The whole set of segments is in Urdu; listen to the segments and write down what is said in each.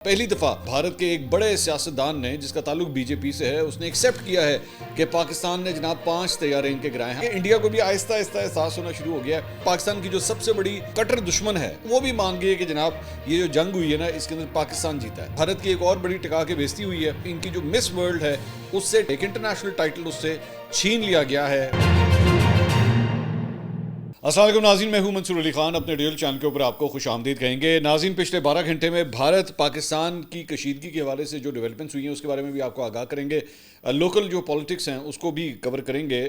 پہلی دفعہ بھارت کے ایک بڑے سیاستدان نے جس کا تعلق بی جے پی سے ہے اس نے ایکسیپٹ کیا ہے کہ پاکستان نے جناب 5 طیارے ان کے گرائے ہیں. انڈیا کو بھی آہستہ آہستہ احساس ہونا شروع ہو گیا ہے. پاکستان کی جو سب سے بڑی کٹر دشمن ہے وہ بھی مان گئی ہے کہ جناب یہ جو جنگ ہوئی ہے نا اس کے اندر پاکستان جیتا ہے. بھارت کی ایک اور بڑی ٹکا کے بیزتی ہوئی ہے. ان کی جو مس ورلڈ ہے اس سے ایک انٹرنیشنل ٹائٹل اس سے چھین لیا گیا ہے. السلام علیکم ناظرین، میں ہوں منصور علی خان. اپنے ڈیل چینل کے اوپر آپ کو خوش آمدید کہیں گے. ناظرین، پچھلے 12 گھنٹے میں بھارت پاکستان کی کشیدگی کے حوالے سے جو ڈیولپمنٹس ہوئی ہیں اس کے بارے میں بھی آپ کو آگاہ کریں گے. لوکل جو پالیٹکس ہیں اس کو بھی کور کریں گے.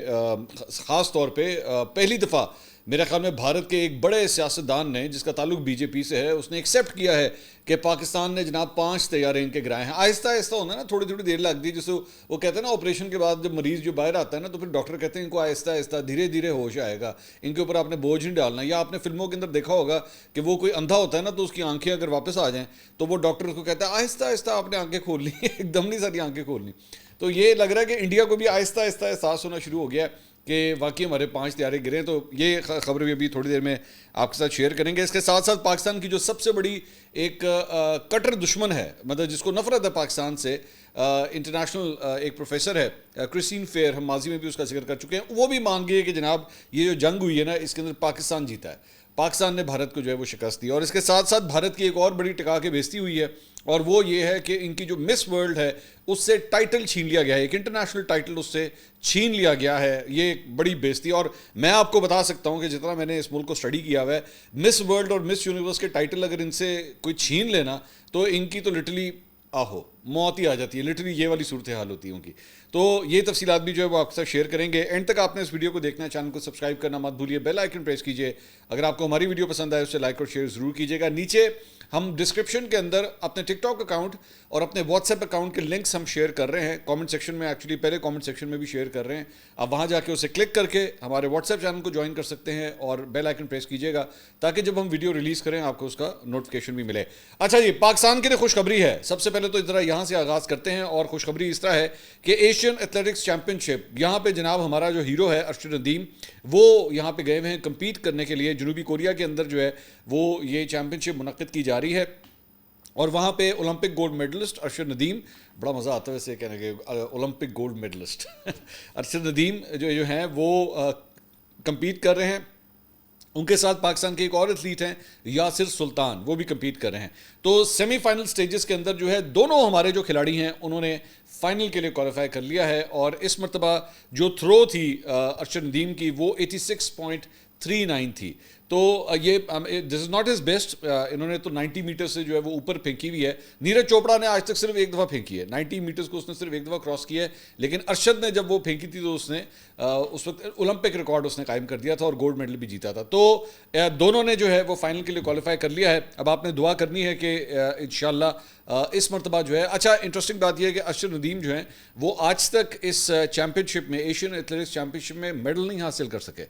خاص طور پہ پہلی دفعہ میرے خیال میں بھارت کے ایک بڑے سیاستدان نے جس کا تعلق بی جے پی سے ہے اس نے ایکسیپٹ کیا ہے کہ پاکستان نے جناب 5 طیارے ان کے گرائے ہیں. آہستہ آہستہ ہونا نا، تھوڑی تھوڑی دیر لگتی ہے. جیسے وہ کہتے ہیں نا آپریشن کے بعد جب مریض جو باہر آتا ہے نا تو پھر ڈاکٹر کہتے ہیں ان کو آہستہ آہستہ دھیرے دھیرے ہوش آئے گا، ان کے اوپر آپ نے بوجھ نہیں ڈالنا. یا آپ نے فلموں کے اندر دیکھا ہوگا کہ وہ کوئی اندھا ہوتا ہے نا تو اس کی آنکھیں اگر واپس آ جائیں تو وہ ڈاکٹر اس کو کہتا ہے آہستہ آہستہ آپ نے آنکھیں کھول لی، ایک دم نہیں ساری آنکھیں کھولنی. تو یہ لگ رہا ہے کہ انڈیا کو بھی آہستہ آہستہ احساس ہونا شروع ہو گیا ہے کہ واقعی ہمارے 5 طیارے گرے. تو یہ خبر بھی ابھی تھوڑی دیر میں آپ کے ساتھ شیئر کریں گے. اس کے ساتھ ساتھ پاکستان کی جو سب سے بڑی ایک کٹر دشمن ہے، مطلب جس کو نفرت ہے پاکستان سے، انٹرنیشنل ایک پروفیسر ہے کرسٹین فیئر، ہم ماضی میں بھی اس کا ذکر کر چکے ہیں. وہ بھی مان گئی ہے کہ جناب یہ جو جنگ ہوئی ہے نا اس کے اندر پاکستان جیتا ہے. پاکستان نے بھارت کو جو ہے وہ شکست دی. اور اس کے ساتھ ساتھ بھارت کی ایک اور بڑی ٹکا کے بیزتی ہوئی ہے اور وہ یہ ہے کہ ان کی جو مس ورلڈ ہے اس سے ٹائٹل چھین لیا گیا ہے. ایک انٹرنیشنل ٹائٹل اس سے چھین لیا گیا ہے. یہ ایک بڑی بیزتی. اور میں آپ کو بتا سکتا ہوں کہ جتنا میں نے اس ملک کو اسٹڈی کیا ہوا ہے، مس ورلڈ اور مس یونیورس کے ٹائٹل اگر ان سے کوئی چھین لینا تو ان کی تو لٹرلی موت ہی آ جاتی ہے. لٹرلی یہ والی صورتحال ہوتی ہے ان کی. تو یہ تفصیلات بھی جو ہے وہ آپ کے ساتھ شیئر کریں گے. اینڈ تک آپ نے اس ویڈیو کو دیکھنا ہے، چینل کو سبسکرائب کرنا مت بھولیے، بیل آئیکن پریس کیجیے. اگر آپ کو ہماری ویڈیو پسند آئے اس سے لائک اور شیئر ضرور کیجیے گا. نیچے ہم ڈسکرپشن کے اندر اپنے ٹک ٹاک اکاؤنٹ اور اپنے واٹس ایپ اکاؤنٹ کے لنکس ہم شیئر کر رہے ہیں. کامنٹ سیکشن میں، ایکچولی پہلے کامنٹ سیکشن میں بھی شیئر کر رہے ہیں. آپ وہاں جا کے اسے کلک کر کے ہمارے واٹس ایپ چینل کو جوائن کر سکتے ہیں اور بیل آئیکن پریس کیجیے گا تاکہ جب ہم ویڈیو ریلیز کریں آپ کو اس کا نوٹیفیکیشن بھی ملے. اچھا جی، پاکستان کے لیے خوشخبری ہے. سب سے پہلے تو ذرا یہاں سے آغاز کرتے ہیں. اور خوشخبری اس طرح ہے کہ ایشین ایتھلیٹکس چیمپئن شپ، یہاں پہ جناب ہمارا جو ہیرو ہے ارشد ندیم، وہ یہاں پہ گئے ہوئے ہیں کمپیٹ کرنے کے لیے. جنوبی کوریا کے اندر جو ہے وہ یہ چیمپئن شپ منعقد کی جا رہی ہے اور وہاں پہ Olympic gold medallist Arshad Nadeem, بڑا مزہ آتا ہے ویسے کہنے کے Olympic gold medallist Arshad Nadeem جو ہیں وہ کمپیٹ کر رہے ہیں. ان کے ساتھ پاکستان کے ایک اور ایتھلیٹ ہیں یاسر سلطان، وہ بھی کمپیٹ کر رہے ہیں. تو سیمی فائنل سٹیجز کے اندر جو ہے دونوں ہمارے جو کھلاڑی ہیں انہوں نے فائنل کے لیے کوالیفائی کر لیا ہے. اور اس مرتبہ جو تھرو تھی ارشد ندیم کی وہ 86.39 تھی. تو یہ دس از ناٹ ہز بیسٹ. انہوں نے تو 90 میٹر سے جو ہے وہ اوپر پھینکی ہوئی ہے. نیرج چوپڑا نے آج تک صرف ایک دفعہ پھینکی ہے 90 میٹرز کو، اس نے صرف ایک دفعہ کراس کیا ہے. لیکن ارشد نے جب وہ پھینکی تھی تو اس نے اس وقت اولمپک ریکارڈ اس نے قائم کر دیا تھا اور گولڈ میڈل بھی جیتا تھا. تو دونوں نے جو ہے وہ فائنل کے لیے کوالیفائی کر لیا ہے. اب آپ نے دعا کرنی ہے کہ انشاءاللہ اس مرتبہ جو ہے. اچھا، انٹرسٹنگ بات یہ ہے کہ ارشد ندیم جو ہیں وہ آج تک اس چیمپئن شپ میں، ایشین ایتھلیٹکس چیمپئن شپ میں میڈل نہیں حاصل کر سکے.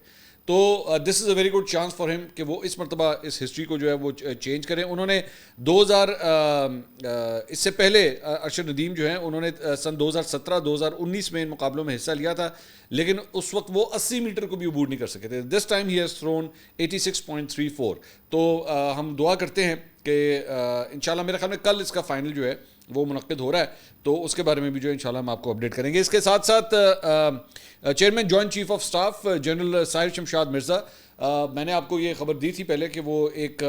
تو this is a very good chance for ہم کہ وہ اس مرتبہ اس ہسٹری کو جو ہے وہ چینج کریں. انہوں نے اس سے پہلے ارشد ندیم جو ہیں انہوں نے سن 2017 2019 میں ان مقابلوں میں حصہ لیا تھا، لیکن اس وقت وہ 80 میٹر کو بھی عبور نہیں کر سکے تھے. This time he has thrown 86.34. تو ہم دعا کرتے ہیں کہ انشاءاللہ میرے خیال میں کل اس کا فائنل جو ہے وہ منعقد ہو رہا ہے تو اس کے بارے میں بھی جو ہے انشاءاللہ ہم آپ کو اپڈیٹ کریں گے. اس کے ساتھ ساتھ chairman joint chief of staff general Sahir Shamshad Mirza, میں نے آپ کو یہ خبر دی تھی پہلے کہ وہ ایک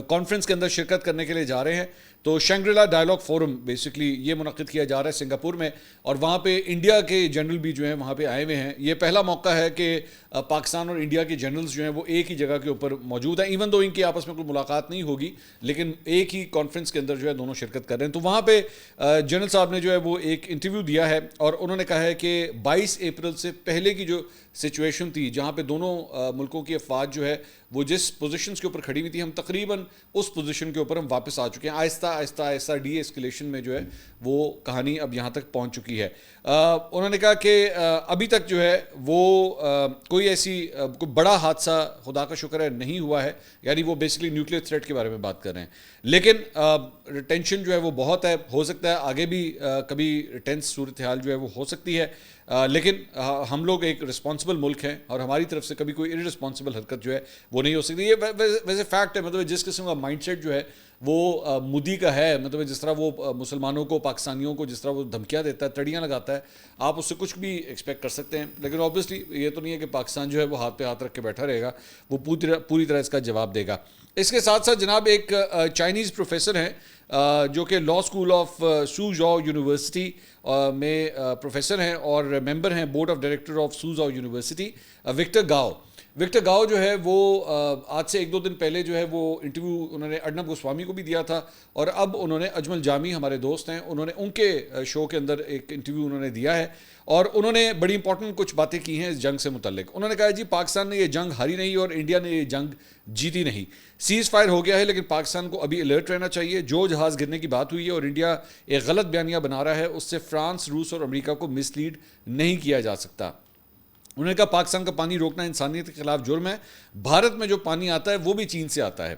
کانفرنس کے اندر شرکت کرنے کے لیے جا رہے ہیں. تو شینگریلا ڈائلاگ فورم بیسکلی یہ منعقد کیا جا رہا ہے سنگاپور میں، اور وہاں پہ انڈیا کے جنرل بھی جو ہیں وہاں پہ آئے ہوئے ہیں. یہ پہلا موقع ہے کہ پاکستان اور انڈیا کے جنرلز جو ہیں وہ ایک ہی جگہ کے اوپر موجود ہیں. ایون دو ان کی آپس میں کوئی ملاقات نہیں ہوگی لیکن ایک ہی کانفرنس کے اندر جو ہے دونوں شرکت کر رہے ہیں. تو وہاں پہ جنرل صاحب نے جو ہے وہ ایک انٹرویو دیا ہے اور انہوں نے کہا ہے کہ 22 اپریل سے پہلے کی جو سچویشن تھی جہاں پہ دونوں ملکوں کی افواج جو ہے وہ جس پوزیشنز کے اوپر کھڑی ہوئی تھی، ہم تقریباً اس پوزیشن کے اوپر ہم واپس آ چکے ہیں. آہستہ آہستہ آہستہ ڈی ایسکیلیشن میں جو ہے وہ کہانی اب یہاں تک پہنچ چکی ہے. انہوں نے کہا کہ ابھی تک جو ہے وہ کوئی ایسی کوئی بڑا حادثہ خدا کا شکر ہے نہیں ہوا ہے. یعنی وہ بیسکلی نیوکلیئر تھریٹ کے بارے میں بات کر رہے ہیں، لیکن ٹینشن جو ہے وہ بہت ہے. ہو سکتا ہے آگے بھی کبھی ٹینس صورتحال جو ہے وہ ہو سکتی ہے، لیکن ہم لوگ ایک رسپانسبل ملک ہیں اور ہماری طرف سے کبھی کوئی ارسپانسبل حرکت جو ہے وہ نہیں ہو سکتی. یہ ویسے فیکٹ ہے. مطلب جس قسم کا مائنڈ سیٹ جو ہے وہ مودی کا ہے، مطلب جس طرح وہ مسلمانوں کو، پاکستانیوں کو جس طرح وہ دھمکیاں دیتا ہے، تڑیاں لگاتا ہے، آپ اس سے کچھ بھی ایکسپیکٹ کر سکتے ہیں. لیکن آبویسلی یہ تو نہیں ہے کہ پاکستان جو ہے وہ ہاتھ پہ ہاتھ رکھ کے بیٹھا رہے گا، وہ پوری طرح اس کا جواب دے گا. اس کے ساتھ ساتھ جناب ایک چائنیز پروفیسر ہیں جو کہ law school of Soochow university میں پروفیسر ہیں اور ممبر ہیں board of director of Soochow university, Victor Gao جو ہے وہ آج سے 1-2 دن پہلے جو ہے وہ انٹرویو انہوں نے ارنب گوسوامی کو بھی دیا تھا، اور اب انہوں نے اجمل جامی ہمارے دوست ہیں، انہوں نے ان کے شو کے اندر ایک انٹرویو انہوں نے دیا ہے، اور انہوں نے بڑی امپورٹنٹ کچھ باتیں کی ہیں اس جنگ سے متعلق. انہوں نے کہا جی پاکستان نے یہ جنگ ہاری نہیں اور انڈیا نے یہ جنگ جیتی نہیں، سیز فائر ہو گیا ہے، لیکن پاکستان کو ابھی الرٹ رہنا چاہیے. جو جہاز گرنے کی بات ہوئی ہے اور انڈیا ایک غلط بیانیہ بنا رہا ہے، اس سے فرانس، روس اور امریکہ کو مس لیڈ نہیں کیا جا سکتا. انہوں نے کہا پاکستان کا پانی روکنا انسانیت کے خلاف جرم ہے. بھارت میں جو پانی آتا ہے وہ بھی چین سے آتا ہے.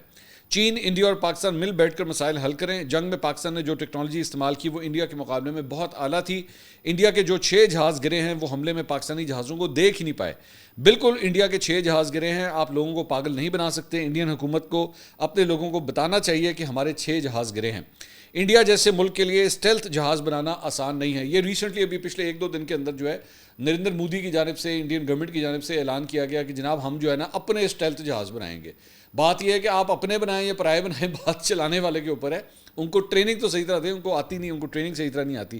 چین، انڈیا اور پاکستان مل بیٹھ کر مسائل حل کریں. جنگ میں پاکستان نے جو ٹیکنالوجی استعمال کی وہ انڈیا کے مقابلے میں بہت اعلیٰ تھی. انڈیا کے جو 6 جہاز گرے ہیں وہ حملے میں پاکستانی جہازوں کو دیکھ ہی نہیں پائے. بالکل انڈیا کے 6 جہاز گرے ہیں، آپ لوگوں کو پاگل نہیں بنا سکتے. انڈین حکومت کو اپنے لوگوں کو بتانا چاہیے کہ ہمارے 6 جہاز گرے ہیں. انڈیا جیسے ملک کے لیے اسٹیلتھ جہاز بنانا آسان نہیں ہے. یہ ریسنٹلی ابھی پچھلے 1-2 دن کے اندر جو ہے نریندر مودی کی جانب سے، انڈین گورنمنٹ کی جانب سے اعلان کیا گیا کہ جناب ہم جو ہے نا اپنے اسٹیلتھ جہاز بنائیں گے. بات یہ ہے کہ آپ اپنے بنائیں یا پرائے بنائیں، بات چلانے والے کے اوپر ہے. ان کو ٹریننگ تو صحیح طرح دے، ان کو آتی نہیں، ان کو ٹریننگ صحیح طرح نہیں آتی.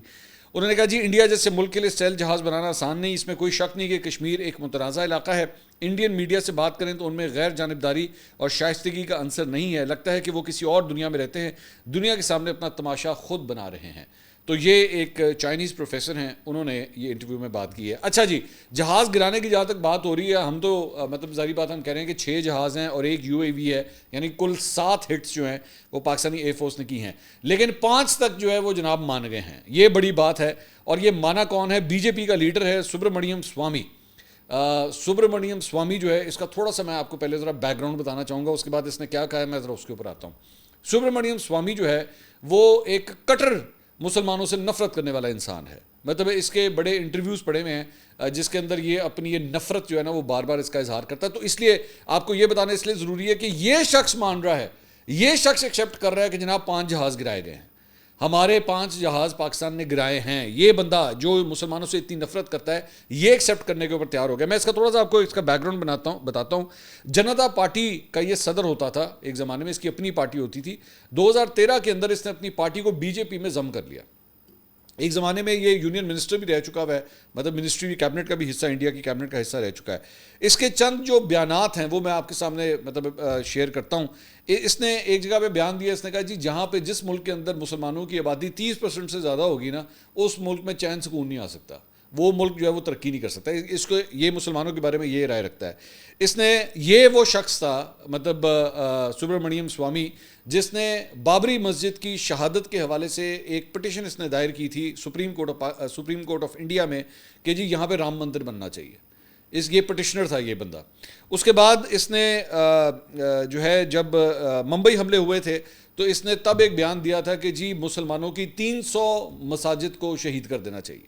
انہوں نے کہا جی انڈیا جیسے ملک کے لیے اسٹیلتھ جہاز بنانا آسان نہیں. اس میں کوئی شک نہیں کہ کشمیر ایک متنازع علاقہ ہے. انڈین میڈیا سے بات کریں تو ان میں غیر جانبداری اور شائستگی کا عنصر نہیں ہے. لگتا ہے کہ وہ کسی اور دنیا میں رہتے ہیں، دنیا کے سامنے اپنا تماشا خود بنا رہے ہیں. تو یہ ایک چائنیز پروفیسر ہیں، انہوں نے یہ انٹرویو میں بات کی ہے. اچھا جی، جہاز گرانے کی جہاں تک بات ہو رہی ہے، ہم تو مطلب ظاہری بات ہم کہہ رہے ہیں کہ 6 جہاز ہیں اور ایک UAV ہے، یعنی کل 7 ہٹس جو ہیں وہ پاکستانی ایئر فورس نے کی ہیں، لیکن 5 تک جو ہے وہ جناب مان گئے ہیں. یہ بڑی بات ہے. اور یہ مانا کون ہے؟ BJP کا لیڈر ہے سبرامنیم سوامی. سبرامنیم سوامی جو ہے، اس کا تھوڑا سا میں آپ کو پہلے ذرا بیک گراؤنڈ بتانا چاہوں گا، اس کے بعد اس نے کیا کہا ہے میں ذرا اس کے اوپر آتا ہوں. سبرامنیم سوامی جو ہے وہ ایک کٹر مسلمانوں سے نفرت کرنے والا انسان ہے. مطلب اس کے بڑے انٹرویوز پڑے ہوئے ہیں جس کے اندر یہ اپنی یہ نفرت جو ہے نا وہ بار بار اس کا اظہار کرتا ہے. تو اس لیے آپ کو یہ بتانا اس لیے ضروری ہے کہ یہ شخص مان رہا ہے، یہ شخص ایکسیپٹ کر رہا ہے کہ جناب 5 جہاز گرائے گئے ہیں، ہمارے 5 جہاز پاکستان نے گرائے ہیں. یہ بندہ جو مسلمانوں سے اتنی نفرت کرتا ہے یہ ایکسیپٹ کرنے کے اوپر تیار ہو گیا. میں اس کا تھوڑا سا آپ کو اس کا بیک گراؤنڈ بتاتا ہوں. جنتا پارٹی کا یہ صدر ہوتا تھا ایک زمانے میں، اس کی اپنی پارٹی ہوتی تھی. 2013 کے اندر اس نے اپنی پارٹی کو BJP میں ضم کر لیا. ایک زمانے میں یہ یونین منسٹر بھی رہ چکا ہے، مطلب منسٹری کیبنٹ کا بھی حصہ، انڈیا کی کیبنٹ کا حصہ رہ چکا ہے. اس کے چند جو بیانات ہیں وہ میں آپ کے سامنے مطلب شیئر کرتا ہوں. اس نے ایک جگہ پہ بیان دیا، اس نے کہا جی جہاں پہ جس ملک کے اندر مسلمانوں کی آبادی 30% سے زیادہ ہوگی نا، اس ملک میں چین سکون نہیں آ سکتا، وہ ملک جو ہے وہ ترقی نہیں کر سکتا. اس کو یہ مسلمانوں کے بارے میں یہ رائے رکھتا ہے. اس نے یہ وہ شخص تھا مطلب سبرامنیم سوامی جس نے بابری مسجد کی شہادت کے حوالے سے ایک پٹیشن اس نے دائر کی تھی سپریم کورٹ آف انڈیا میں کہ جی یہاں پہ رام مندر بننا چاہیے. یہ پٹیشنر تھا یہ بندہ. اس کے بعد اس نے جو ہے جب ممبئی حملے ہوئے تھے تو اس نے تب ایک بیان دیا تھا کہ جی مسلمانوں کی 300 مساجد کو شہید کر دینا چاہیے.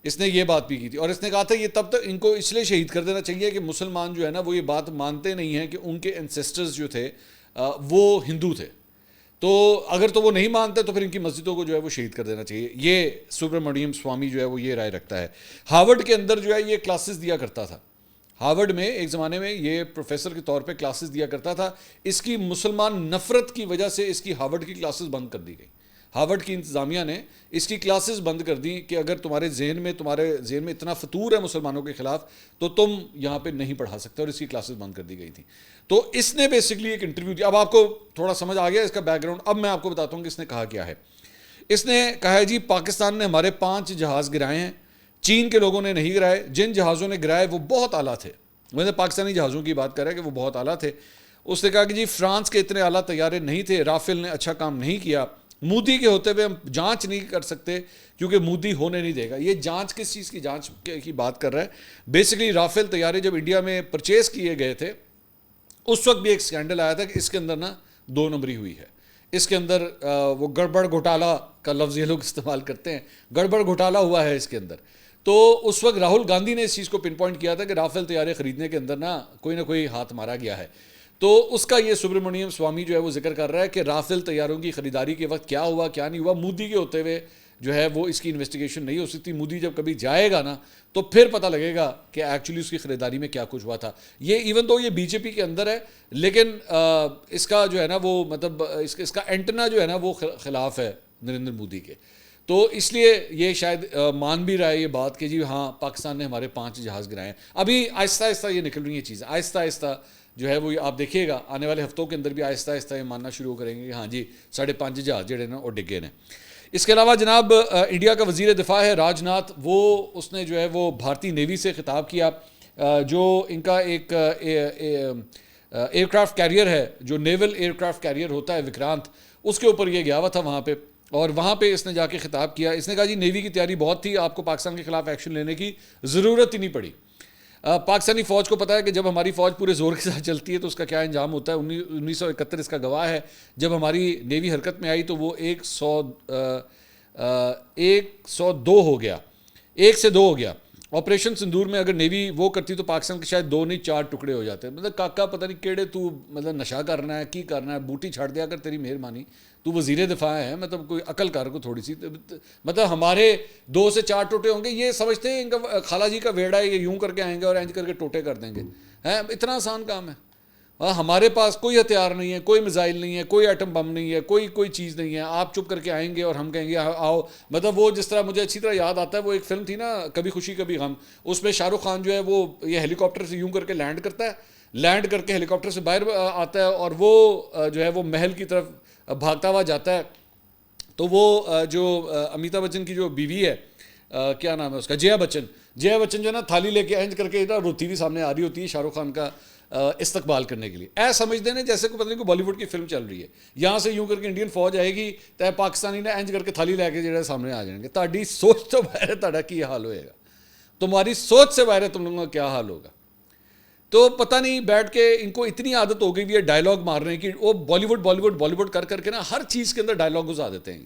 اس نے یہ بات بھی کی تھی اور اس نے کہا تھا یہ تب تک ان کو اس لیے شہید کر دینا چاہیے کہ مسلمان جو ہے نا وہ یہ بات مانتے نہیں ہیں کہ ان کے انسیسٹرز جو تھے وہ ہندو تھے، تو اگر تو وہ نہیں مانتے تو پھر ان کی مسجدوں کو جو ہے وہ شہید کر دینا چاہیے. یہ سبرامنیم سوامی جو ہے وہ یہ رائے رکھتا ہے. ہارورڈ کے اندر جو ہے یہ کلاسز دیا کرتا تھا. ہارورڈ میں ایک زمانے میں یہ پروفیسر کے طور پہ کلاسز دیا کرتا تھا. اس کی مسلمان نفرت کی وجہ سے اس کی ہارورڈ کی کلاسز بند کر دی گئی. ہارورڈ کی انتظامیہ نے اس کی کلاسز بند کر دیں کہ اگر تمہارے ذہن میں اتنا فتور ہے مسلمانوں کے خلاف تو تم یہاں پہ نہیں پڑھا سکتے، اور اس کی کلاسز بند کر دی گئی تھیں. تو اس نے بیسکلی ایک انٹرویو دیا. اب آپ کو تھوڑا سمجھ آ گیا اس کا بیک گراؤنڈ. اب میں آپ کو بتاتا ہوں کہ اس نے کہا کیا ہے. اس نے کہا ہے جی پاکستان نے ہمارے 5 جہاز گرائے ہیں، چین کے لوگوں نے نہیں گرائے. جن جہازوں نے گرائے وہ بہت اعلیٰ تھے. میں پاکستانی جہازوں کی بات کر رہا ہے کہ وہ بہت اعلیٰ تھے. اس نے کہا کہ جی فرانس کے اتنے اعلیٰ طیارے نہیں تھے، رافیل نے اچھا کام نہیں کیا. مودی کے ہوتے ہوئے ہم جانچ نہیں کر سکتے کیونکہ مودی ہونے نہیں دے گا. یہ جانچ کس چیز کی جانچ کی بات کر رہا ہے؟ بیسکلی رافیل طیارے جب انڈیا میں پرچیز کیے گئے تھے اس وقت بھی ایک سکینڈل آیا تھا کہ اس کے اندر نا 2 نمبری ہوئی ہے. اس کے اندر وہ گڑبڑ گھوٹالا کا لفظ یہ لوگ استعمال کرتے ہیں، گڑبڑ گھوٹالا ہوا ہے اس کے اندر. تو اس وقت راہل گاندھی نے اس چیز کو پن پوائنٹ کیا تھا کہ رافیل طیارے خریدنے کے اندر نا کوئی ہاتھ مارا گیا ہے. تو اس کا یہ سبرمنیم سوامی جو ہے وہ ذکر کر رہا ہے کہ رافیل طیاروں کی خریداری کے وقت کیا ہوا کیا نہیں ہوا. مودی کے ہوتے ہوئے جو ہے وہ اس کی انویسٹیگیشن نہیں ہو سکتی. مودی جب کبھی جائے گا نا تو پھر پتہ لگے گا کہ ایکچولی اس کی خریداری میں کیا کچھ ہوا تھا. یہ ایون تو یہ بی جے پی کے اندر ہے, لیکن اس کا جو ہے نا وہ مطلب اس کا اینٹنا جو ہے نا وہ خلاف ہے نریندر مودی کے. تو اس لیے یہ شاید مان بھی رہا ہے یہ بات کہ جی ہاں پاکستان نے ہمارے 5 جہاز گرائے ہیں. ابھی آہستہ آہستہ یہ نکل رہی ہیں چیزیں, آہستہ آہستہ جو ہے وہ آپ دیکھیے گا آنے والے ہفتوں کے اندر بھی آہستہ آہستہ یہ ماننا شروع کریں گے کہ ہاں جی 5.5 جہاز جڑے نا وہ ڈگے نے. اس کے علاوہ جناب انڈیا کا وزیر دفاع ہے راج ناتھ, وہ اس نے جو ہے وہ بھارتی نیوی سے خطاب کیا. جو ان کا ایک ایئر کرافٹ کیریئر ہے, جو نیول ایئر کرافٹ کیریئر ہوتا ہے وکرانت, اس کے اوپر یہ گیا ہوا تھا وہاں پہ, اور وہاں پہ اس نے جا کے خطاب کیا. اس نے کہا جی نیوی کی تیاری بہت تھی, آپ کو پاکستان کے خلاف ایکشن لینے کی ضرورت ہی نہیں پڑی. پاکستانی فوج کو پتہ ہے کہ جب ہماری فوج پورے زور کے ساتھ چلتی ہے تو اس کا کیا انجام ہوتا ہے. 1971 اس کا گواہ ہے. جب ہماری نیوی حرکت میں آئی تو وہ 102 ہو گیا, 1 سے 2 ہو گیا. آپریشن سندور میں اگر نیوی وہ کرتی تو پاکستان کے شاید 2 نہیں 4 ٹکڑے ہو جاتے. مطلب کاکا پتہ نہیں کیڑے تو مطلب نشہ کرنا ہے کی کرنا ہے, بوٹی چھڑ دیا کر تیری مہربانی, تو وزیر دفاع ہے, مطلب کوئی عقل کر کو تھوڑی سی. مطلب ہمارے 2 سے 4 ٹوٹے ہوں گے, یہ سمجھتے ہیں ان کا خالہ جی کا ویڑا ہے, یہ یوں کر کے آئیں گے اور اینج کر کے ٹوٹے کر دیں گے. اتنا آسان کام ہے. ہمارے پاس کوئی ہتھیار نہیں ہے, کوئی میزائل نہیں ہے, کوئی ایٹم بم نہیں ہے, کوئی چیز نہیں ہے. آپ چپ کر کے آئیں گے اور ہم کہیں گے آؤ. مطلب وہ جس طرح مجھے اچھی طرح یاد آتا ہے, وہ ایک فلم تھی نا کبھی خوشی کبھی غم, اس میں شاہ رخ خان جو ہے وہ یہ ہیلی کاپٹر سے یوں کر کے لینڈ کرتا ہے, لینڈ کر کے ہیلی کاپٹر سے باہر آتا ہے اور وہ جو ہے وہ محل کی طرف بھاگتا ہوا جاتا ہے. تو وہ جو امیتابھ بچن کی جو بیوی ہے, کیا نام ہے اس کا, جیا بچن جو ہے نا تھالی لے کے اینج کر کے روتی ہوئی سامنے آ رہی ہوتی ہے شاہ رخ خان کا استقبال کرنے کے لیے. سمجھتے ہیں جیسے کوئی پتہ نہیں کوئی بالی ووڈ کی فلم چل رہی ہے. یہاں سے یوں کر کے انڈین فوج آئے گی تو پاکستانی نے اینج کر کے تھالی لے کے جو ہے سامنے آ جائیں گے. تہاڈی سوچ تو باہر ہے, تہاڈا کی حال ہوئے گا, تمہاری سوچ سے باہر ہے تم لوگوں کا کیا حال ہوگا. تو پتہ نہیں بیٹھ کے ان کو اتنی عادت ہو گئی ہے ڈائلاگ مارنے کی, وہ بالی ووڈ کر کے نا ہر چیز کے اندر ڈائلاگ گزا دیتے ہیں.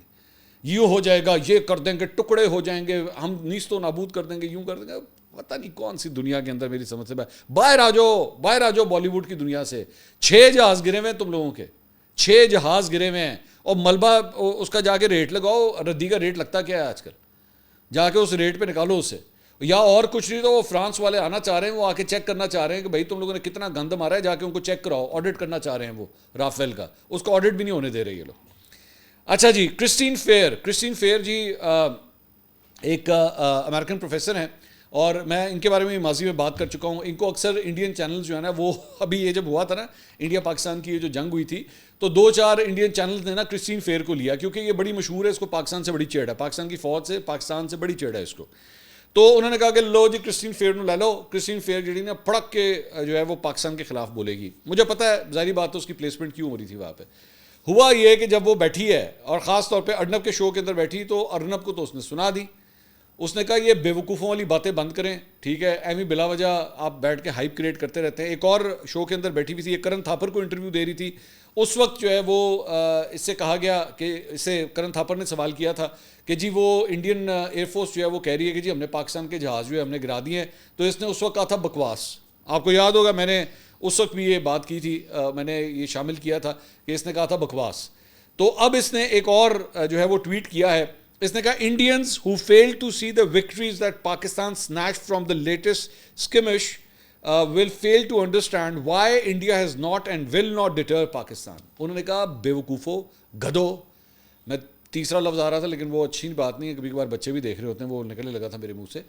یوں ہو جائے گا, یہ کر دیں گے, ٹکڑے ہو جائیں گے, ہم نیست و نابود کر دیں گے, یوں کر دیں گے. پتہ نہیں کون سی دنیا کے اندر, میری سمجھ سے باہر آ جاؤ بالی ووڈ کی دنیا سے. 6 جہاز گرے ہوئے ہیں تم لوگوں کے, 6 جہاز گرے ہوئے ہیں. اور ملبہ اس کا جا کے ریٹ لگاؤ, ردی کا ریٹ لگتا کیا ہے آج کل, جا کے اس ریٹ پہ نکالو اسے. یا اور کچھ نہیں تو وہ فرانس والے آنا چاہ رہے ہیں, وہ آ کے چیک کرنا چاہ رہے ہیں کہ بھائی تم لوگوں نے کتنا گند مارا ہے, جا کے ان کو چیک کراؤ, آڈٹ کرنا چاہ رہے ہیں وہ رافیل کا. اس کو آڈٹ بھی نہیں ہونے دے رہے یہ لوگ. اچھا جی, کرسٹین فیئر جی ایک امریکن پروفیسر ہیں, اور میں ان کے بارے میں ماضی میں بات کر چکا ہوں. ان کو اکثر انڈین چینلز جو ہے نا وہ ابھی یہ جب ہوا تھا نا انڈیا پاکستان کی یہ جو جنگ ہوئی تھی, تو 2-4 انڈین چینلز نے نا کرسٹین فیئر کو لیا, کیونکہ یہ بڑی مشہور ہے, اس کو پاکستان سے بڑی چیڑ ہے, پاکستان کی فوج سے پاکستان سے بڑی چیڑ ہے اس کو. تو انہوں نے کہا کہ لو جی کرسٹین فیئر نو لے لو. کرسٹین فیئر جڑی نا پڑک کے جو ہے وہ پاکستان کے خلاف بولے گی. مجھے پتہ ہے ظاہری بات تو اس کی پلیسمنٹ کیوں ہو رہی تھی وہاں پہ. ہوا یہ کہ جب وہ بیٹھی ہے اور خاص طور پہ ارنب کے شو کے اندر بیٹھی, تو ارنب کو تو اس نے سنا دی. اس نے کہا یہ بے وقوفوں والی باتیں بند کریں, ٹھیک ہے, ایویں بلا وجہ آپ بیٹھ کے ہائپ کریٹ کرتے رہتے ہیں. ایک اور شو کے اندر بیٹھی ہوئی تھی, ایک کرن تھاپر کو انٹرویو دے رہی تھی. اس وقت جو ہے وہ اس سے کہا گیا کہ اسے کرن تھاپر نے سوال کیا تھا کہ جی وہ انڈین ایئر فورس جو ہے وہ کہہ رہی ہے کہ جی ہم نے پاکستان کے جہاز جو ہے ہم نے گرا دیے ہیں. تو اس نے اس وقت کہا تھا بکواس. آپ کو یاد ہوگا میں نے اس وقت بھی یہ بات کی تھی, میں نے یہ شامل کیا تھا کہ اس نے کہا تھا بکواس. تو اب اس نے ایک اور جو ہے وہ ٹویٹ کیا ہے. اس نے کہا Indians who fail to see the victories that Pakistan snatch from the latest skirmish will fail to understand why India has not and will not deter Pakistan. انہوں نے کہا بے وقوفو, گدھو. میں تیسرا لفظ آ رہا تھا لیکن وہ اچھی بات نہیں ہے, کبھی کبھار بچے بھی دیکھ رہے ہوتے ہیں, وہ نکلنے لگا تھا میرے منہ سے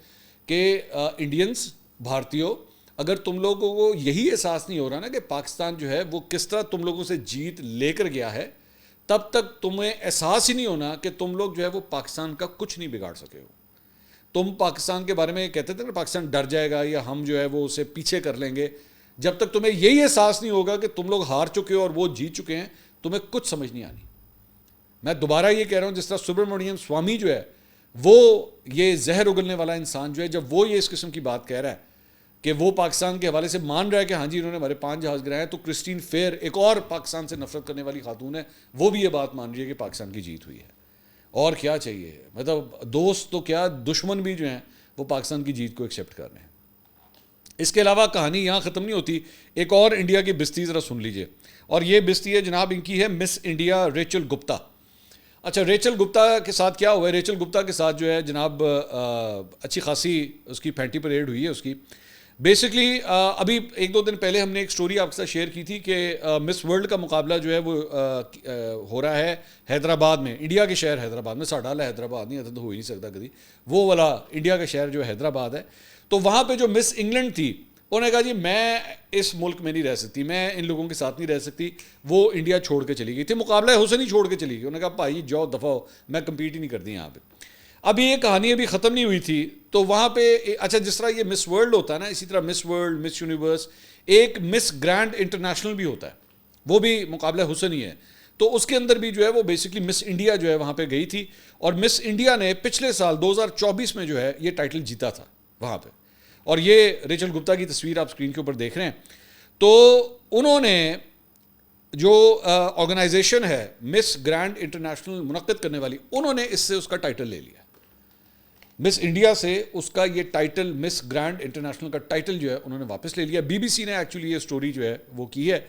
کہ انڈینز, بھارتیوں, اگر تم لوگوں کو یہی احساس نہیں ہو رہا نا کہ پاکستان جو ہے وہ کس طرح تم لوگوں سے جیت لے کر گیا ہے, تب تک تمہیں احساس ہی نہیں ہونا کہ تم لوگ جو ہے وہ پاکستان کا کچھ نہیں بگاڑ سکے ہو. تم پاکستان کے بارے میں کہتے تھے نا پاکستان ڈر جائے گا یا ہم جو ہے وہ اسے پیچھے کر لیں گے. جب تک تمہیں یہی احساس نہیں ہوگا کہ تم لوگ ہار چکے ہو اور وہ جیت چکے ہیں, تمہیں کچھ سمجھ نہیں آنی. میں دوبارہ یہ کہہ رہا ہوں, جس طرح سبرمنیم سوامی جو ہے وہ یہ زہر اگلنے والا انسان جو ہے, جب وہ یہ اس قسم کی بات کہہ رہا ہے کہ وہ پاکستان کے حوالے سے مان رہا ہے کہ ہاں جی انہوں نے ہمارے 5 جہاز گرائے ہیں, تو کرسٹین فیئر ایک اور پاکستان سے نفرت کرنے والی خاتون ہے, وہ بھی یہ بات مان رہی ہے کہ پاکستان کی جیت ہوئی ہے. اور کیا چاہیے, مطلب دوست تو کیا دشمن بھی جو ہیں وہ پاکستان کی جیت کو ایکسیپٹ کر رہے ہیں. اس کے علاوہ کہانی یہاں ختم نہیں ہوتی، ایک اور انڈیا کی بستی ذرا سن لیجئے، اور یہ بستی ہے جناب ان کی ہے مس انڈیا ریچل گپتا۔ اچھا ریچل گپتا کے ساتھ کیا ہوا ہے؟ ریچل گپتا کے ساتھ جو ہے جناب اچھی خاصی اس کی پینٹی پریڈ ہوئی ہے اس کی۔ بیسکلی ابھی ایک دو دن پہلے ہم نے ایک سٹوری آپ کے ساتھ شیئر کی تھی کہ مس ورلڈ کا مقابلہ جو ہے وہ ہو رہا ہے حیدرآباد میں، انڈیا کے شہر حیدرآباد میں، ساڈالا حیدرآباد نہیں، تو ہو ہی نہیں سکتا کبھی، وہ والا انڈیا کا شہر جو حیدرآباد ہے۔ تو وہاں پہ جو مس انگلینڈ تھی انہوں نے کہا جی میں اس ملک میں نہیں رہ سکتی، میں ان لوگوں کے ساتھ نہیں رہ سکتی، وہ انڈیا چھوڑ کے چلی گئی تھی، مقابلہ حسن ہی چھوڑ کے چلی گئی، انہوں نے کہا بھائی جاؤ دفعہ ہو، میں کمپیٹ ہی نہیں کرتی یہاں پہ۔ ابھی یہ کہانی ابھی ختم نہیں ہوئی تھی، تو وہاں پہ اچھا جس طرح یہ مس ورلڈ ہوتا ہے نا، اسی طرح مس ورلڈ، مس یونیورس، ایک مس گرینڈ انٹرنیشنل بھی ہوتا ہے، وہ بھی مقابلہ حسن ہی ہے۔ تو اس کے اندر بھی جو ہے وہ بیسکلی مس انڈیا جو ہے وہاں پہ گئی تھی، اور مس انڈیا نے پچھلے سال 2024 میں جو ہے یہ ٹائٹل جیتا تھا وہاں پہ، اور یہ ریچل گپتا کی تصویر آپ اسکرین کے اوپر دیکھ رہے ہیں۔ تو انہوں نے جو آرگنائزیشن ہے مس گرینڈ انٹرنیشنل منعقد کرنے والی، انہوں نے اس سے اس کا ٹائٹل لے لیا، مس انڈیا سے اس کا یہ ٹائٹل، مس گرینڈ انٹرنیشنل کا ٹائٹل جو ہے انہوں نے واپس لے لیا۔ بی بی سی نے ایکچولی یہ سٹوری جو ہے وہ کی ہے،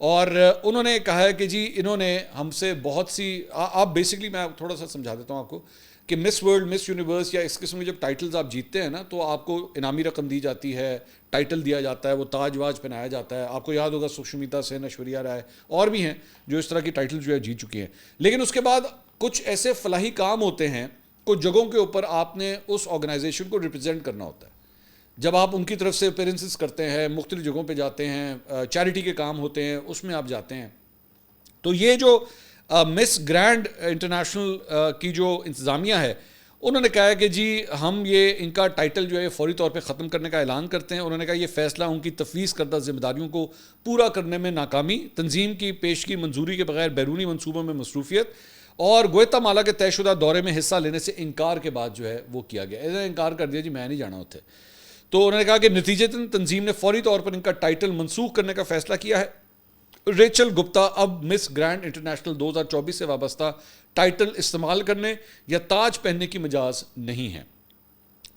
اور انہوں نے کہا ہے کہ جی انہوں نے ہم سے بہت سی، آپ بیسکلی میں تھوڑا سا سمجھا دیتا ہوں آپ کو کہ مس ورلڈ، مس یونیورس یا اس قسم کے جب ٹائٹلز آپ جیتتے ہیں نا تو آپ کو انعامی رقم دی جاتی ہے، ٹائٹل دیا جاتا ہے، وہ تاج واج پہنایا جاتا ہے۔ آپ کو یاد ہوگا سشمیتا سین، ایشوریہ رائے اور بھی ہیں جو اس طرح کی ٹائٹل جو ہے جیت چکی ہیں، لیکن اس کے بعد کچھ ایسے فلاحی کام ہوتے ہیں، کچھ جگہوں کے اوپر آپ نے اس آرگنائزیشن کو ریپرزینٹ کرنا ہوتا ہے۔ جب آپ ان کی طرف سے اپیرنسز کرتے ہیں، مختلف جگہوں پہ جاتے ہیں، چیریٹی کے کام ہوتے ہیں، اس میں آپ جاتے ہیں، تو یہ جو مس گرینڈ انٹرنیشنل کی جو انتظامیہ ہے انہوں نے کہا ہے کہ جی ہم یہ ان کا ٹائٹل جو ہے فوری طور پہ ختم کرنے کا اعلان کرتے ہیں۔ انہوں نے کہا یہ فیصلہ ان کی تفویض کردہ ذمہ داریوں کو پورا کرنے میں ناکامی، تنظیم کی پیشگی منظوری کے بغیر بیرونی منصوبوں میں مصروفیت اور گویتا مالا کے طے شدہ دورے میں حصہ لینے سے انکار کے بعد جو ہے وہ کیا گیا۔ انہوں نے انکار کر دیا جی میں نہیں جانا ہوتے۔ تو انہوں نے کہا کہ نتیجتاً تنظیم نے فوری طور پر ان کا ٹائٹل منسوخ کرنے کا فیصلہ کیا ہے۔ ریچل گپتا اب مس گرینڈ انٹرنیشنل 2024 سے وابستہ ٹائٹل استعمال کرنے یا تاج پہننے کی مجاز نہیں ہے۔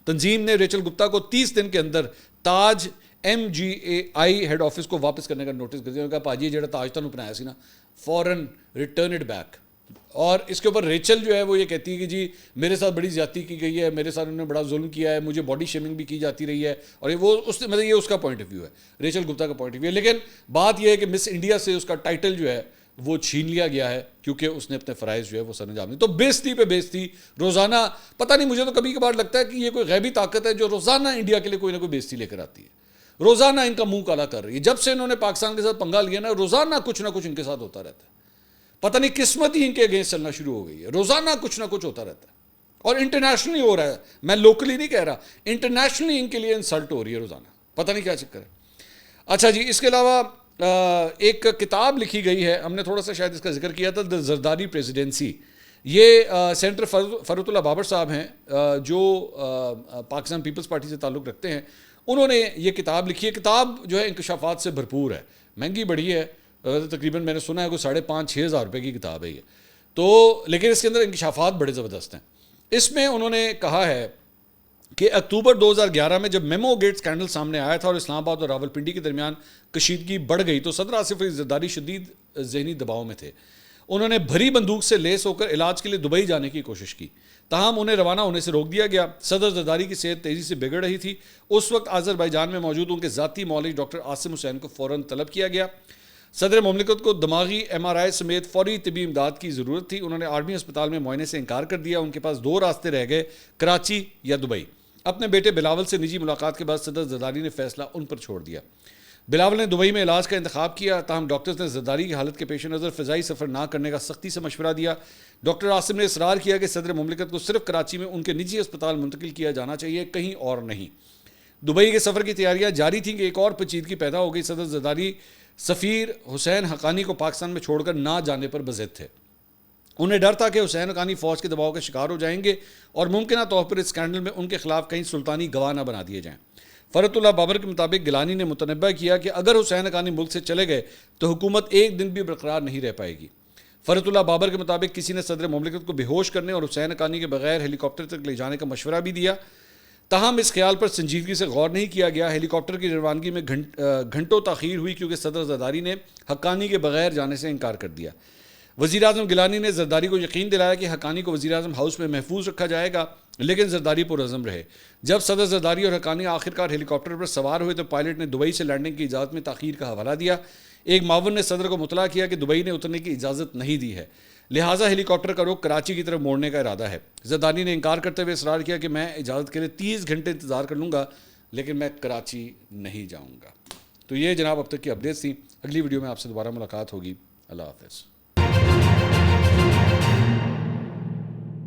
تنظیم نے ریچل گپتا کو 30 دن کے اندر تاج MGAI ہیڈ آفس کو واپس کرنے کا نوٹس کر دیا۔ انہوں نے کہا پاجی جڑا تاج تانوں پہنایا سی نا فوراً ریٹرن اٹ بیک۔ اور اس کے اوپر ریچل جو ہے وہ یہ کہتی ہے کہ جی میرے ساتھ بڑی زیادتی کی گئی ہے، میرے ساتھ انہوں نے بڑا ظلم کیا ہے، مجھے باڈی شیمنگ بھی کی جاتی رہی ہے، اور وہ اس مطلب یہ اس کا پوائنٹ آف ویو ہے، ریچل گپتا کا پوائنٹ آف ویو ہے۔ لیکن بات یہ ہے کہ مس انڈیا سے اس کا ٹائٹل جو ہے وہ چھین لیا گیا ہے کیونکہ اس نے اپنے فرائض جو ہے وہ سر انجام دی۔ تو بےزتی پہ بےزتی روزانہ، پتہ نہیں مجھے تو کبھی کبھار لگتا ہے کہ یہ کوئی غیبی طاقت ہے جو روزانہ انڈیا کے لیے کوئی نہ کوئی بےزتی لے کر آتی ہے، روزانہ ان کا منہ کالا کر رہی ہے۔ جب سے انہوں نے پاکستان کے ساتھ پنگا لیا نا روزانہ کچھ نہ کچھ ان کے ساتھ ہوتا رہتا ہے، پتہ نہیں قسمت ہی ان کے اگینسٹ چلنا شروع ہو گئی ہے، روزانہ کچھ نہ کچھ ہوتا رہتا ہے، اور انٹرنیشنلی ہو رہا ہے، میں لوکلی نہیں کہہ رہا، انٹرنیشنلی ان کے لیے انسلٹ ہو رہی ہے روزانہ، پتہ نہیں کیا چکر ہے۔ اچھا جی اس کے علاوہ ایک کتاب لکھی گئی ہے، ہم نے تھوڑا سا شاید اس کا ذکر کیا تھا، دی زرداری پریزیڈنسی۔ یہ سینٹر فرحت اللہ بابر صاحب ہیں جو پاکستان پیپلز پارٹی سے تعلق رکھتے ہیں، انہوں نے یہ کتاب لکھی ہے۔ کتاب جو ہے انکشافات سے بھرپور ہے، مہنگی بڑی ہے، تقریباً میں نے سنا ہے کوئی 5,500-6,000 روپے کی کتاب ہے یہ تو، لیکن اس کے اندر انکشافات بڑے زبردست ہیں۔ اس میں انہوں نے کہا ہے کہ اکتوبر 2011 میں جب میمو گیٹ اسکینڈل سامنے آیا تھا اور اسلام آباد اور راولپنڈی کے درمیان کشیدگی بڑھ گئی تو صدر آصف علی زرداری شدید ذہنی دباؤ میں تھے۔ انہوں نے بھری بندوق سے لیس ہو کر علاج کے لیے دبئی جانے کی کوشش کی، تاہم انہیں روانہ ہونے سے روک دیا گیا۔ صدر زرداری کی صحت تیزی سے بگڑ رہی تھی۔ اس وقت آذربائیجان میں موجود ان کے ذاتی معالج ڈاکٹر عاصم حسین کو فوراً طلب کیا گیا۔ صدر مملکت کو دماغی MRI سمیت فوری طبی امداد کی ضرورت تھی۔ انہوں نے آرمی ہسپتال میں معائنے سے انکار کر دیا۔ ان کے پاس 2 راستے رہ گئے، کراچی یا دبئی۔ اپنے بیٹے بلاول سے نجی ملاقات کے بعد صدر زرداری نے فیصلہ ان پر چھوڑ دیا۔ بلاول نے دبئی میں علاج کا انتخاب کیا، تاہم ڈاکٹرز نے زرداری کی حالت کے پیش نظر فضائی سفر نہ کرنے کا سختی سے مشورہ دیا۔ ڈاکٹر عاصم نے اصرار کیا کہ صدر مملکت کو صرف کراچی میں ان کے نجی ہسپتال منتقل کیا جانا چاہیے، کہیں اور نہیں۔ دبئی کے سفر کی تیاریاں جاری تھیں کہ ایک اور پیچیدگی پیدا ہو گئی۔ صدر زرداری سفیر حسین حقانی کو پاکستان میں چھوڑ کر نہ جانے پر بضد تھے۔ انہیں ڈر تھا کہ حسین حقانی فوج کے دباؤ کا شکار ہو جائیں گے اور ممکنہ طور پر اس اسکینڈل میں ان کے خلاف کہیں سلطانی گواہ نہ بنا دیے جائیں۔ فرحت اللہ بابر کے مطابق گیلانی نے متنبہ کیا کہ اگر حسین حقانی ملک سے چلے گئے تو حکومت ایک دن بھی برقرار نہیں رہ پائے گی۔ فرحت اللہ بابر کے مطابق کسی نے صدر مملکت کو بے ہوش کرنے اور حسین حقانی کے بغیر ہیلی کاپٹر تک لے جانے کا مشورہ بھی دیا، تاہم اس خیال پر سنجیدگی سے غور نہیں کیا گیا. ہیلی کاپٹر کی روانگی میں گھنٹوں تاخیر ہوئی کیونکہ صدر زرداری نے حقانی کے بغیر جانے سے انکار کر دیا. وزیر اعظم گیلانی نے زرداری کو یقین دلایا کہ حقانی کو وزیر اعظم ہاؤس میں محفوظ رکھا جائے گا، لیکن زرداری پرعزم رہے. جب صدر زرداری اور حقانی آخرکار ہیلی کاپٹر پر سوار ہوئے تو پائلٹ نے دبئی سے لینڈنگ کی اجازت میں تاخیر کا حوالہ دیا. ایک معاون نے صدر کو مطلع کیا کہ دبئی نے اترنے کی اجازت نہیں دی ہے، لہٰذا ہیلی کاپٹر کا رخ کراچی کی طرف موڑنے کا ارادہ ہے. زرداری نے انکار کرتے ہوئے اصرار کیا کہ میں اجازت کے لیے 30 گھنٹے انتظار کر لوں گا لیکن میں کراچی نہیں جاؤں گا. تو یہ جناب اب تک کی اپڈیٹس تھیں. اگلی ویڈیو میں آپ سے دوبارہ ملاقات ہوگی. اللہ حافظ.